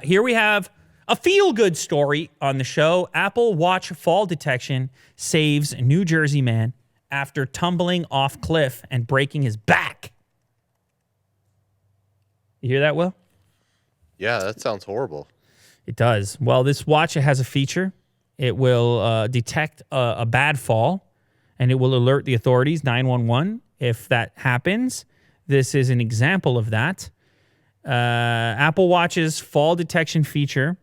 Here we have a feel-good story on the show. Apple Watch fall detection saves New Jersey man after tumbling off cliff and breaking his back. You hear that, Will? Yeah, that sounds horrible. It does. Well, this watch has a feature. It will detect a bad fall, and it will alert the authorities, 911, if that happens. This is an example of that. Apple Watch's fall detection feature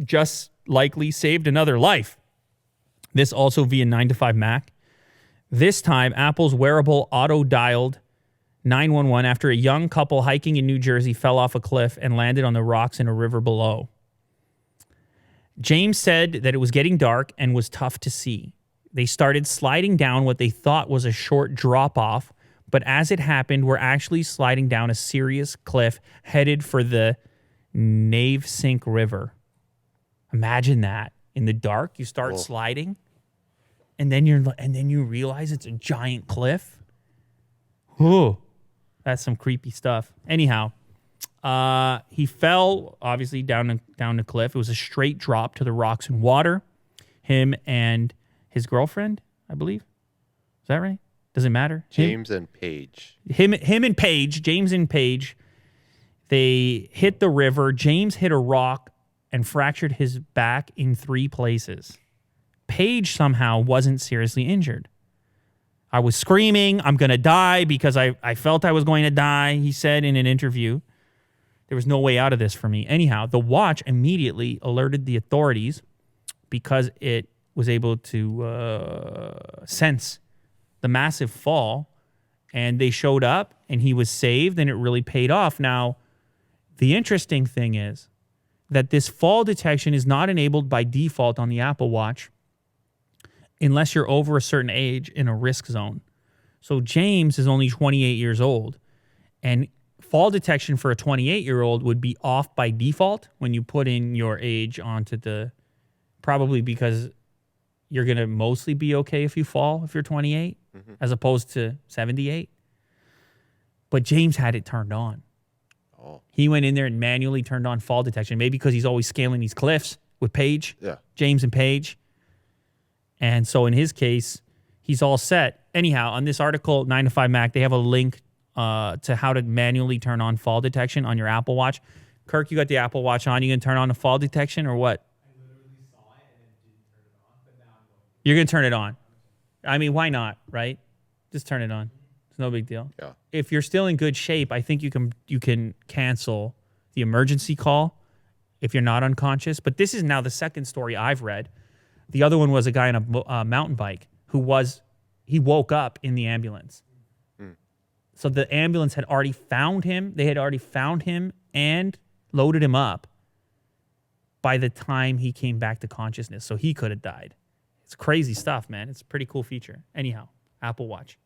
just likely saved another life. This also via 9 to 5 Mac. This time, Apple's wearable auto-dialed 911 after a young couple hiking in New Jersey fell off a cliff and landed on the rocks in a river below. James said that it was getting dark and was tough to see. They started sliding down what they thought was a short drop-off, but as it happened, we're actually sliding down a serious cliff headed for the Navesink River. Imagine that. In the dark, you start sliding, and then you realize it's a giant cliff. Whew. That's some creepy stuff. Anyhow, he fell, obviously, down the cliff. It was a straight drop to the rocks and water. Him and his girlfriend, I believe. Is that right? Does it matter? James and Paige. Him and Paige, James and Paige, they hit the river. James hit a rock and fractured his back in 3 places. Paige somehow wasn't seriously injured. I was screaming, I'm going to die, because I felt I was going to die, he said in an interview. There was no way out of this for me. Anyhow, the watch immediately alerted the authorities because it was able to sense the massive fall, and they showed up, and he was saved, and it really paid off. Now, the interesting thing is that this fall detection is not enabled by default on the Apple Watch unless you're over a certain age in a risk zone. So James is only 28 years old, and fall detection for a 28-year-old would be off by default when you put in your age onto the, probably because you're going to mostly be okay if you fall if you're 28, as opposed to 78. But James had it turned on. Oh. He went in there and manually turned on fall detection, maybe because he's always scaling these cliffs with Paige, James and Paige. And so in his case, he's all set. Anyhow, on this article, 9 to 5 Mac, they have a link to how to manually turn on fall detection on your Apple Watch. Kirk, you got the Apple Watch on. You going to turn on the fall detection or what? I literally saw it and then didn't turn it on, but now I'm going to. You're going to turn it on. I mean, why not, right? Just turn it on. It's no big deal. Yeah. If you're still in good shape, I think you can cancel the emergency call if you're not unconscious. But this is now the second story I've read. The other one was a guy on a mountain bike he woke up in the ambulance. So the ambulance had already found him. They had already found him and loaded him up by the time he came back to consciousness. So he could have died. It's crazy stuff, man. It's a pretty cool feature. Anyhow, Apple Watch.